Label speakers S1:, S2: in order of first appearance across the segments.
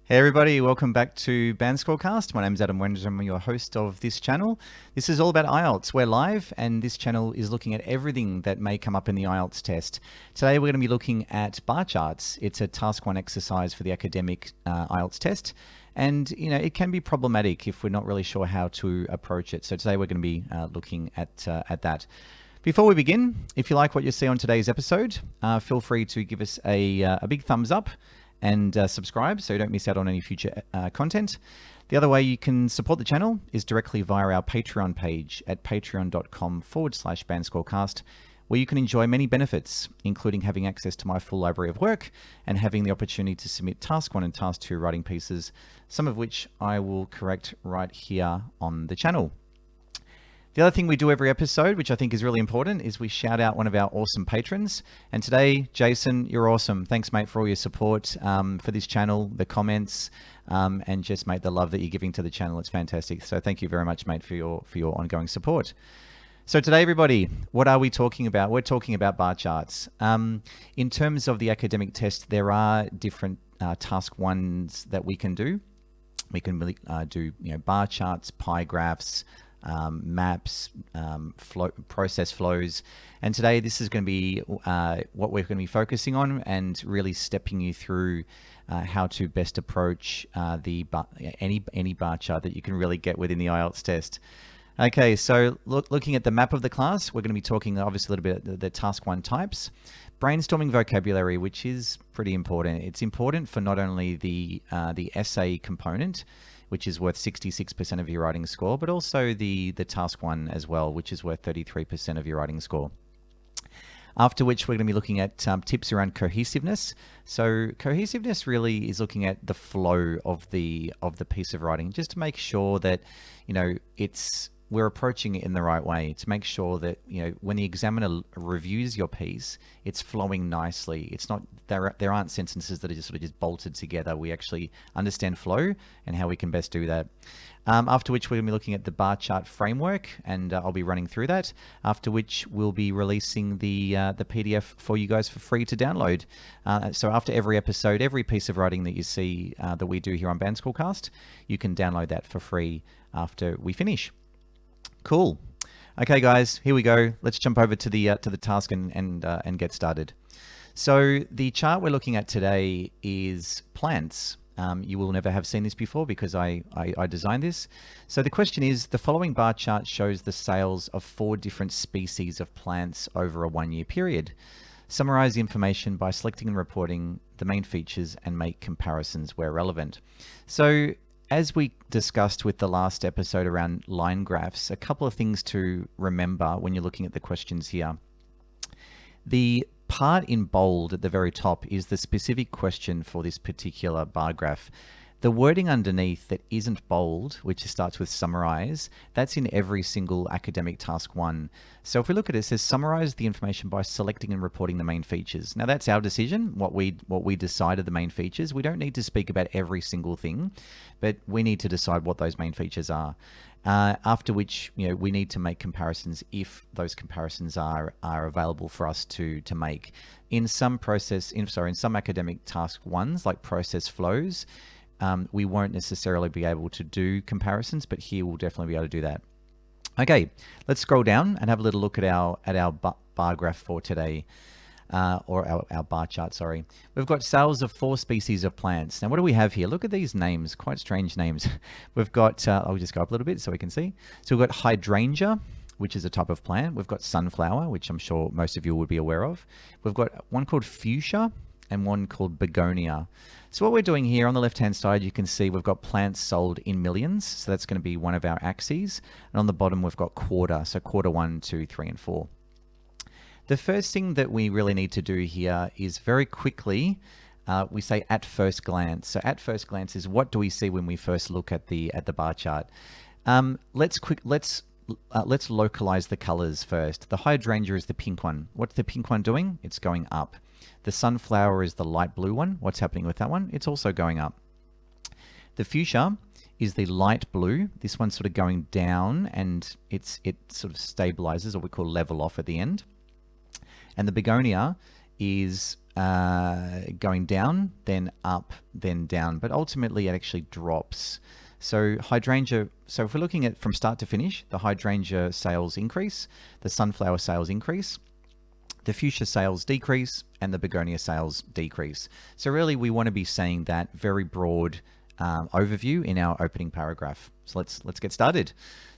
S1: Hey everybody, welcome back to BandscoreCast. My name's Adam Wenders. I'm your host of this channel. This is all about IELTS. We're live and this channel is looking at everything that may come up in the IELTS test. Today we're going to be looking at bar charts. It's a task 1 exercise for the academic IELTS test. And it can be problematic if we're not really sure how to approach it. So today we're going to be looking at that. Before we begin, if you like what you see on today's episode, feel free to give us a big thumbs up and subscribe so you don't miss out on any future content. The other way you can support the channel is directly via our Patreon page at patreon.com/BandscoreCast, where you can enjoy many benefits, including having access to my full library of work and having the opportunity to submit Task 1 and Task 2 writing pieces, some of which I will correct right here on the channel. The other thing we do every episode, which I think is really important, is we shout out one of our awesome patrons. And today, Jason, you're awesome. Thanks, mate, for all your support for this channel, the comments, and just, mate, the love that you're giving to the channel. It's fantastic. So thank you very much, mate, for your ongoing support. So today, everybody, what are we talking about? We're talking about bar charts. In terms of the academic test, there are different task 1s that we can do. We can really do bar charts, pie graphs, maps, process flows, and today this is going to be what we're going to be focusing on and really stepping you through how to best approach any bar chart that you can really get within the IELTS test. Okay, so looking at the map of the class, we're going to be talking obviously a little bit about the task 1 types, brainstorming vocabulary, which is pretty important. It's important for not only the essay component, which is worth 66% of your writing score, but also the task 1 as well, which is worth 33% of your writing score. After which we're going to be looking at tips around cohesiveness. So cohesiveness really is looking at the flow of the piece of writing, just to make sure that we're approaching it in the right way, to make sure that when the examiner reviews your piece, it's flowing nicely. It's not there aren't sentences that are just bolted together. We actually understand flow and how we can best do that. After which we're going to be looking at the bar chart framework, and I'll be running through that. After which we'll be releasing the PDF for you guys for free to download. So after every episode, every piece of writing that you see that we do here on BandscoreCast, you can download that for free after we finish. Cool. Okay, guys, here we go. Let's jump over to the task and get started. So the chart we're looking at today is plants. You will never have seen this before because I designed this. So the question is, the following bar chart shows the sales of 4 different species of plants over a 1-year period. Summarize the information by selecting and reporting the main features and make comparisons where relevant. So as we discussed with the last episode around line graphs, a couple of things to remember when you're looking at the questions here. The part in bold at the very top is the specific question for this particular bar graph. The wording underneath that isn't bold, which starts with summarize, that's in every single academic task 1. So if we look at it, it says summarize the information by selecting and reporting the main features. Now that's our decision, what we decided the main features. We don't need to speak about every single thing, but we need to decide what those main features are. After which, we need to make comparisons if those comparisons are available for us to make. In some academic task 1s, like process flows, we won't necessarily be able to do comparisons, but here we'll definitely be able to do that. Okay, let's scroll down and have a little look at our bar graph for today, or our bar chart, sorry. We've got sales of 4 species of plants. Now, what do we have here? Look at these names, quite strange names. We've got, I'll just go up a little bit so we can see. So we've got hydrangea, which is a type of plant. We've got sunflower, which I'm sure most of you would be aware of. We've got one called fuchsia and one called begonia. So what we're doing here on the left-hand side, you can see we've got plants sold in millions. So that's going to be one of our axes. And on the bottom, we've got quarter. So quarter 1, 2, 3, and 4. The first thing that we really need to do here is very quickly, we say at first glance. So at first glance is what do we see when we first look at the bar chart. Let's localize the colors first. The hydrangea is the pink one. What's the pink one doing? It's going up. The sunflower is the light blue one. What's happening with that one? It's also going up. The fuchsia is the light blue. This one's sort of going down and it sort of stabilizes, or we call level off at the end. And the begonia is going down, then up, then down, but ultimately it actually drops. So hydrangea, so if we're looking at from start to finish, the hydrangea sales increase, the sunflower sales increase, the fuchsia sales decrease, and the begonia sales decrease. So really we want to be seeing that very broad overview in our opening paragraph. So let's get started.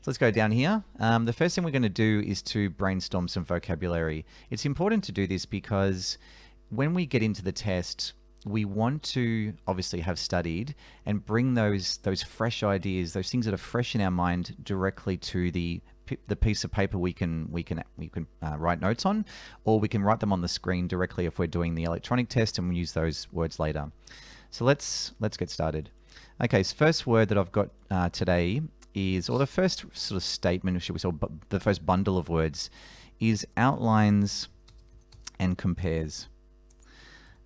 S1: So let's go down here. The first thing we're going to do is to brainstorm some vocabulary. It's important to do this because when we get into the test, we want to obviously have studied and bring those fresh ideas, those things that are fresh in our mind, directly to the piece of paper we can write notes on, or we can write them on the screen directly if we're doing the electronic test, and we'll use those words later. So let's get started. Okay, so first word that I've got today is, or the first sort of statement, should we say, the first bundle of words is outlines and compares.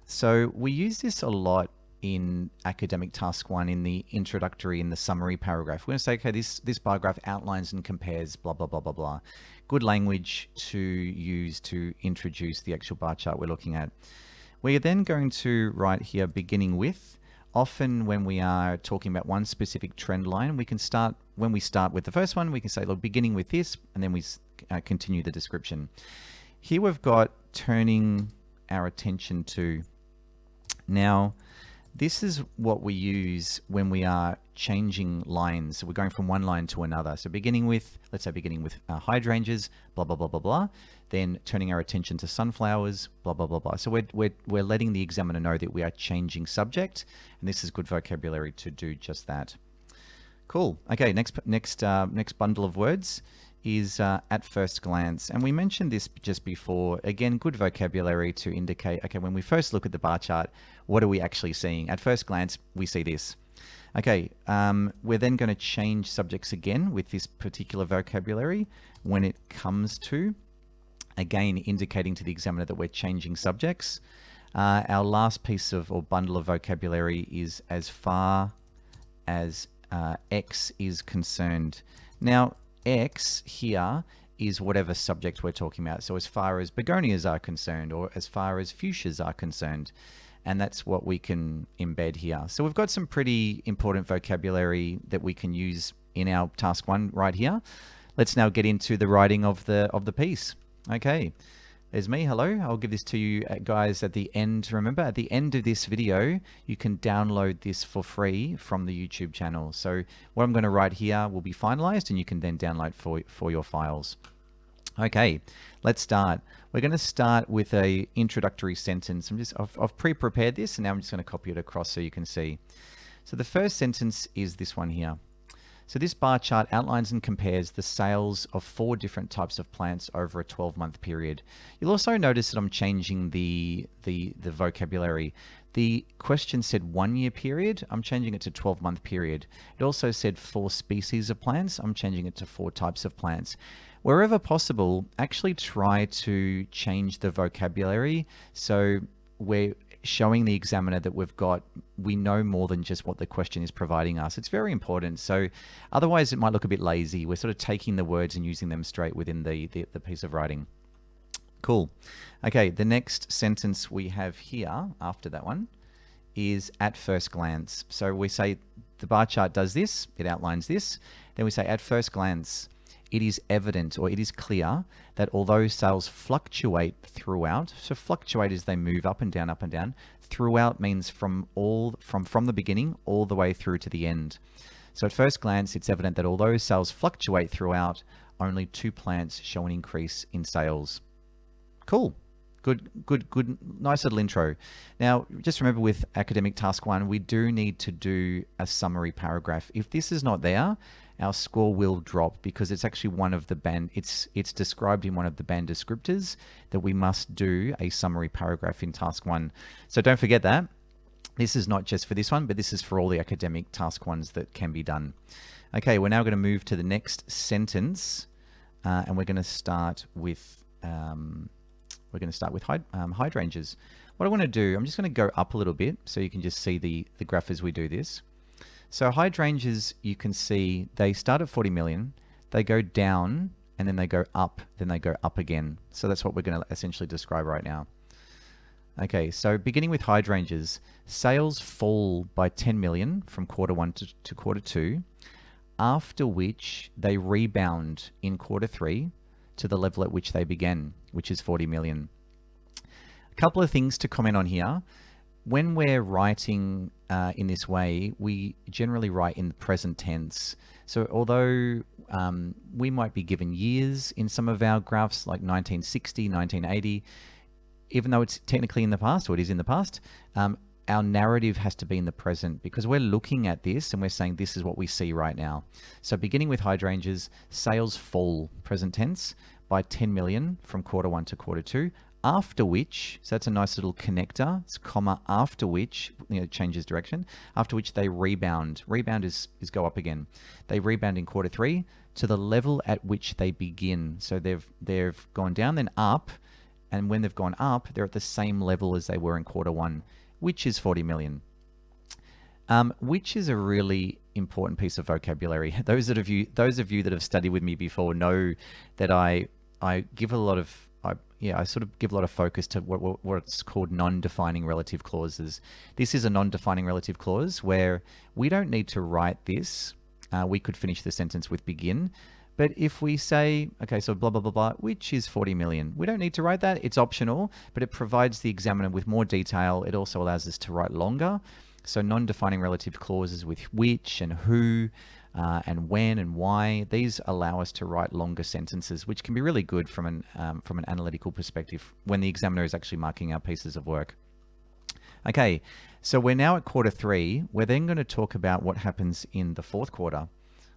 S1: So we use this a lot in academic task 1 in the introductory, in the summary paragraph. We're going to say, okay, this bar graph outlines and compares blah, blah, blah, blah, blah. Good language to use to introduce the actual bar chart we're looking at. We're then going to write here beginning with. Often when we are talking about one specific trend line, we can start, when we start with the first one, we can say, look, beginning with this, and then we continue the description. Here we've got turning our attention to. Now, this is what we use when we are changing lines. So we're going from one line to another. So beginning with, let's say beginning with hydrangeas, blah, blah, blah, blah, blah. Then turning our attention to sunflowers, blah, blah, blah, blah. So we're letting the examiner know that we are changing subject. And this is good vocabulary to do just that. Cool. Okay, next bundle of words is at first glance. And we mentioned this just before. Again, good vocabulary to indicate, okay, when we first look at the bar chart, what are we actually seeing? At first glance, we see this. Okay, we're then going to change subjects again with this particular vocabulary when it comes to, again, indicating to the examiner that we're changing subjects. Our last piece of, or bundle of vocabulary is as far as X is concerned. Now, X here is whatever subject we're talking about. So as far as begonias are concerned, or as far as fuchsias are concerned, and that's what we can embed here. So we've got some pretty important vocabulary that we can use in our task 1 right here. Let's now get into the writing of the piece. Okay, there's me. Hello. I'll give this to you guys at the end. Remember, at the end of this video, you can download this for free from the YouTube channel. So what I'm going to write here will be finalized, and you can then download for your files. Okay, let's start. We're going to start with a introductory sentence. I've pre-prepared this, and now I'm just going to copy it across so you can see. So the first sentence is this one here. So this bar chart outlines and compares the sales of 4 different types of plants over a 12-month period. You'll also notice that I'm changing the vocabulary. The question said 1-year period. I'm changing it to 12-month period. It also said 4 species of plants. I'm changing it to 4 types of plants. Wherever possible, actually try to change the vocabulary so we're showing the examiner that we know more than just what the question is providing us. It's very important. So otherwise it might look a bit lazy. We're sort of taking the words and using them straight within the piece of writing. Cool. Okay, the next sentence we have here after that one is at first glance. So we say the bar chart does this, it outlines this. Then we say at first glance, it is evident, or it is clear, that although sales fluctuate throughout, so fluctuate as they move up and down, throughout means from the beginning all the way through to the end. So at first glance, it's evident that although sales fluctuate throughout, only 2 plants show an increase in sales. Cool. Good, nice little intro. Now, just remember with academic task 1, we do need to do a summary paragraph. If this is not there, our score will drop because it's actually one of the band, it's described in one of the band descriptors that we must do a summary paragraph in task 1. So don't forget that. This is not just for this one, but this is for all the academic task 1s that can be done. Okay, we're now going to move to the next sentence, and we're going to start with hydrangeas. What I want to do, I'm just going to go up a little bit so you can just see the graph as we do this. So hydrangeas, you can see they start at 40 million, they go down, and then they go up, then they go up again. So that's what we're going to essentially describe right now. Okay, so beginning with hydrangeas, sales fall by 10 million from quarter one to quarter two, after which they rebound in quarter three to the level at which they began, which is 40 million. A couple of things to comment on here. When we're writing in this way, we generally write in the present tense. So although we might be given years in some of our graphs, like 1960, 1980, even though it's technically in the past, or it is in the past, our narrative has to be in the present because we're looking at this and we're saying this is what we see right now. So beginning with hydrangeas, sales fall, present tense, by 10 million from quarter one to quarter two, after which, so that's a nice little connector, it's comma, after which, changes direction, after which they rebound. Rebound is go up again. They rebound in quarter three to the level at which they begin. So they've gone down, then up, and when they've gone up, they're at the same level as they were in quarter one, which is 40 million. Which is a really important piece of vocabulary. Those of you that have studied with me before know that I give a lot of I sort of give a lot of focus to what's called non-defining relative clauses. This is a non-defining relative clause where we don't need to write this. We could finish the sentence with begin. But if we say, okay, so blah, blah, blah, blah, which is 40 million, we don't need to write that. It's optional, but it provides the examiner with more detail. It also allows us to write longer. So non-defining relative clauses with which and who and when and why, these allow us to write longer sentences, which can be really good from an analytical perspective when the examiner is actually marking our pieces of work. Okay, so we're now at quarter three. We're then going to talk about what happens in the fourth quarter.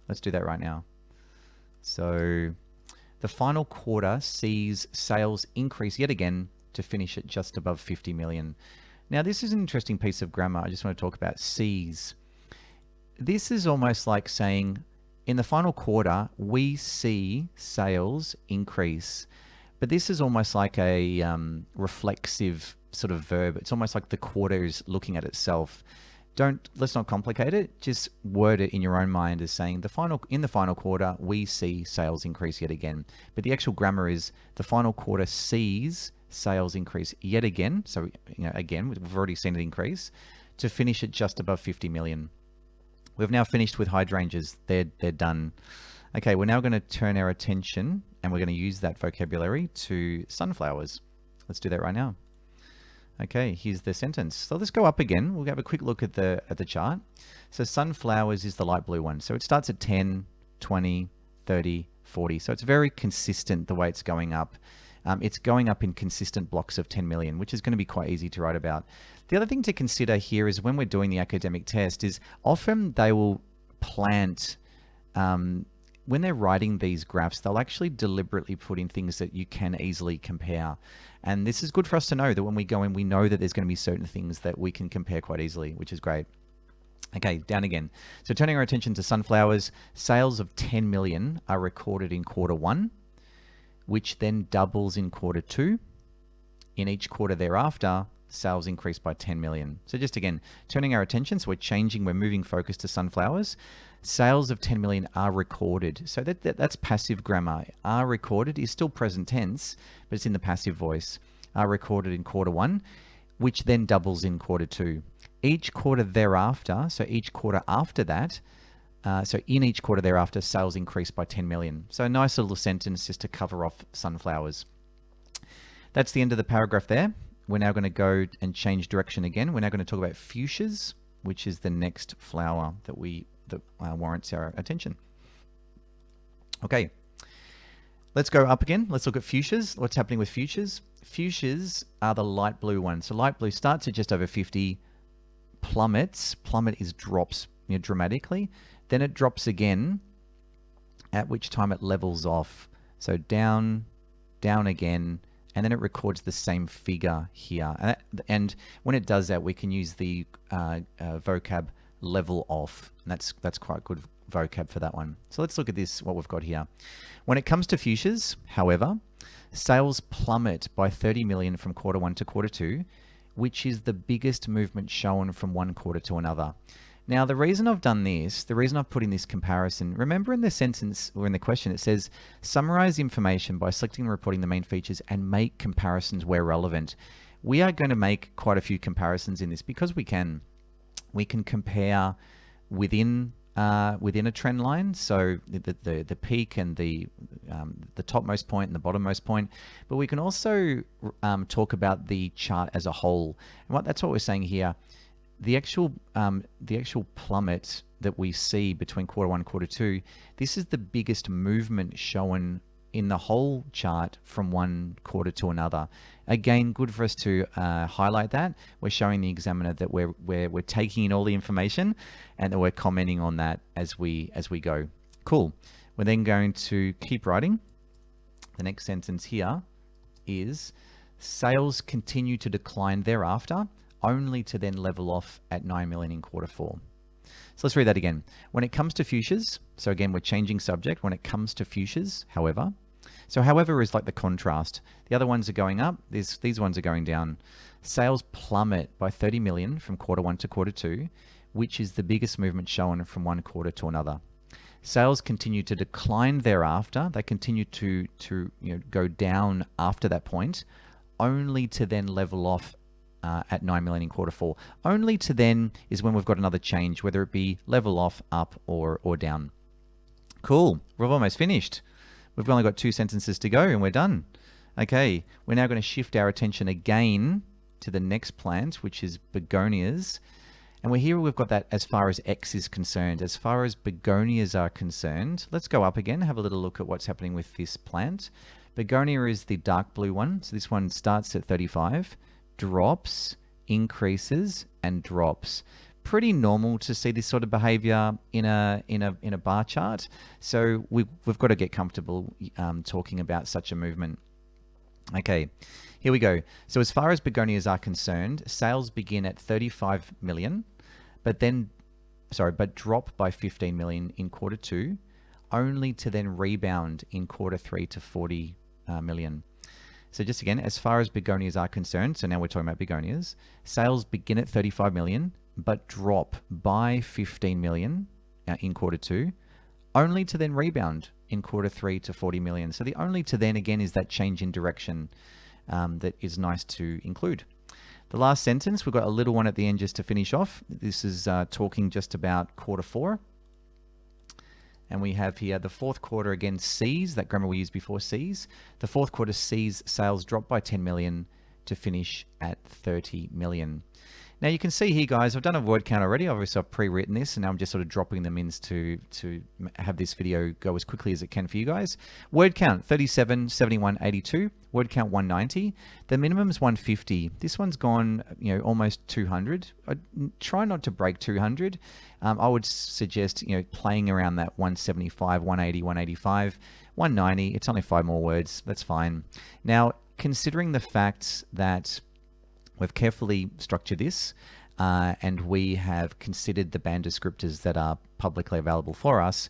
S1: Let's do that right now. So the final quarter sees sales increase yet again to finish at just above 50 million. Now, this is an interesting piece of grammar. I just want to talk about sees. This is almost like saying in the final quarter, we see sales increase. But this is almost like a reflexive sort of verb. It's almost like the quarter is looking at itself. Let's not complicate it. Just word it in your own mind as saying in the final quarter, we see sales increase yet again. But the actual grammar is the final quarter sees sales increase yet again. So, again, we've already seen it increase to finish at just above 50 million. We've now finished with hydrangeas. They're done. Okay, we're now going to turn our attention and we're going to use that vocabulary to sunflowers. Let's do that right now. Okay, here's the sentence. So let's go up again. We'll have a quick look at the chart. So sunflowers is the light blue one. So it starts at 10, 20, 30, 40. So it's very consistent the way it's going up. It's going up in consistent blocks of 10 million, which is going to be quite easy to write about. The other thing to consider here is when we're doing the academic test is often they will plant, when they're writing these graphs, they'll actually deliberately put in things that you can easily compare. And this is good for us to know that when we go in, we know that there's going to be certain things that we can compare quite easily, which is great. Okay, down again. So turning our attention to sunflowers, sales of 10 million are recorded in quarter one, which then doubles in quarter two. In each quarter thereafter, sales increase by 10 million. So just again, turning our attention, so we're moving focus to sunflowers. Sales of 10 million are recorded. So that's passive grammar. Are recorded is still present tense, but it's in the passive voice. Are recorded in quarter one, which then doubles in quarter two. Each quarter thereafter, so each quarter after that, so in each quarter thereafter, sales increase by 10 million. So a nice little sentence just to cover off sunflowers. That's the end of the paragraph there. We're now going to go and change direction again. We're now going to talk about fuchsias, which is the next flower that warrants our attention. Okay, let's go up again. Let's look at fuchsias. What's happening with fuchsias? Fuchsias are the light blue ones. So light blue starts at just over 50, plummets. Plummet is drops dramatically. Then it drops again, at which time it levels off. So down, down again, and then it records the same figure here. And when it does that, we can use the vocab level off. And that's quite good vocab for that one. So let's look at this, what we've got here. When it comes to fuchsias, however, sales plummet by 30 million from quarter one to quarter two, which is the biggest movement shown from one quarter to another. Now, the reason I've done this, the reason I've put in this comparison, remember in the sentence or in the question, it says, summarize information by selecting and reporting the main features and make comparisons where relevant. we are going to make quite a few comparisons in this because we can. We can compare within a trend line, so the peak and the topmost point and the bottommost point, but we can also talk about the chart as a whole. And that's what we're saying here. The actual plummet that we see between quarter one and quarter two, this is the biggest movement shown in the whole chart from one quarter to another. Again, good for us to highlight that. We're showing the examiner that we're taking in all the information and that we're commenting on that as we go. Cool. We're then going to keep writing. The next sentence here is sales continue to decline thereafter, only to then level off at 9 million in quarter four. So let's read that again. When it comes to futures, so again, we're changing subject. When it comes to futures, however, so however is like the contrast. The other ones are going up. These ones are going down. Sales plummet by 30 million from quarter one to quarter two, which is the biggest movement shown from one quarter to another. Sales continue to decline thereafter. They continue to go down after that point, only to then level off at 9 million in quarter four. Only to then is when we've got another change, whether it be level off, up, or down. Cool. We've almost finished. We've only got 2 sentences to go and we're done. Okay, we're now going to shift our attention again to the next plant, which is begonias. And we've got that as far as X is concerned. As far as begonias are concerned, let's go up again, have a little look at what's happening with this plant. Begonia is the dark blue one. So this one starts at 35, drops, increases, and drops. Pretty normal to see this sort of behavior in a bar chart. So we've got to get comfortable talking about such a movement. Okay, here we go. So as far as begonias are concerned, sales begin at 35 million, but drop by 15 million in quarter two, only to then rebound in quarter three to 40 million. So just again, as far as begonias are concerned, so now we're talking about begonias, sales begin at 35 million, but drop by 15 million in quarter two, only to then rebound in quarter three to 40 million. So the only to then again is that change in direction that is nice to include. The last sentence, we've got a little one at the end just to finish off. This is talking just about quarter four. And we have here the fourth quarter again sees, that grammar we used before, sees. The fourth quarter sees sales drop by 10 million to finish at 30 million. Now you can see here, guys, I've done a word count already. Obviously, I've pre-written this, and now I'm just sort of dropping them in to have this video go as quickly as it can for you guys. Word count, 37, 71, 82. Word count, 190. The minimum is 150. This one's gone, almost 200. I try not to break 200. I would suggest, playing around that 175, 180, 185, 190. It's only 5 more words. That's fine. Now, considering the fact that we've carefully structured this and we have considered the band descriptors that are publicly available for us,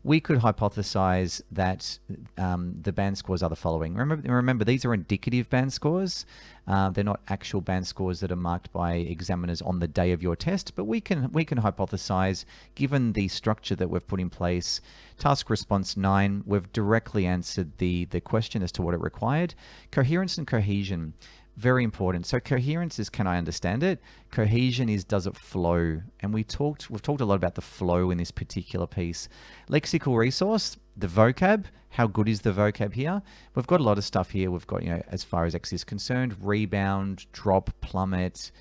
S1: we could hypothesize that the band scores are the following. Remember, these are indicative band scores. They're not actual band scores that are marked by examiners on the day of your test, but we can hypothesize, given the structure that we've put in place. Task response 9, we've directly answered the question as to what it required. Coherence and cohesion. Very important. So coherence is, can I understand it? Cohesion is, does it flow? And we've talked a lot about the flow in this particular piece. Lexical resource, the vocab, how good is the vocab here? We've got a lot of stuff here. We've got, as far as X is concerned, rebound, drop, plummet.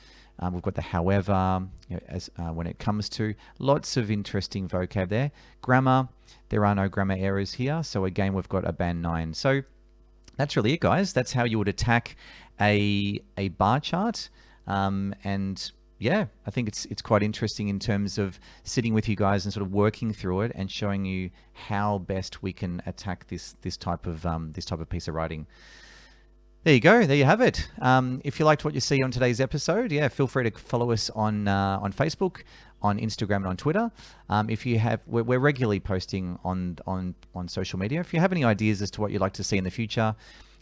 S1: We've got the however, when it comes to, lots of interesting vocab there. Grammar, there are no grammar errors here. So again, we've got a band 9. So that's really it, guys. That's how you would attack a bar chart. And yeah, I think it's quite interesting in terms of sitting with you guys and sort of working through it and showing you how best we can attack this type of piece of writing. There you go. There you have it. If you liked what you see on today's episode, yeah, feel free to follow us on Facebook, on Instagram, and on Twitter. If you have, we're regularly posting on social media. If you have any ideas as to what you'd like to see in the future,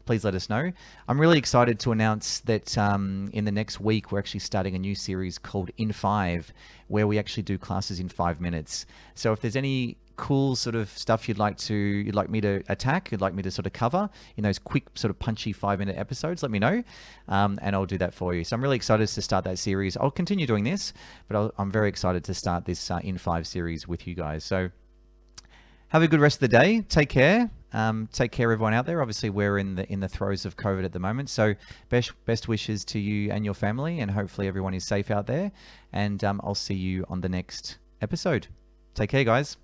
S1: please let us know. I'm really excited to announce that in the next week, we're actually starting a new series called In 5, where we actually do classes in 5 minutes. So if there's any cool sort of stuff you'd like me to attack, you'd like me to sort of cover in those quick sort of punchy 5-minute episodes, let me know, and I'll do that for you. So I'm really excited to start that series. I'll continue doing this, but I'm very excited to start this In 5 series with you guys. So have a good rest of the day. Take care. Take care, everyone out there. Obviously, we're in the throes of COVID at the moment, so best wishes to you and your family, and hopefully everyone is safe out there. And I'll see you on the next episode. Take care, guys.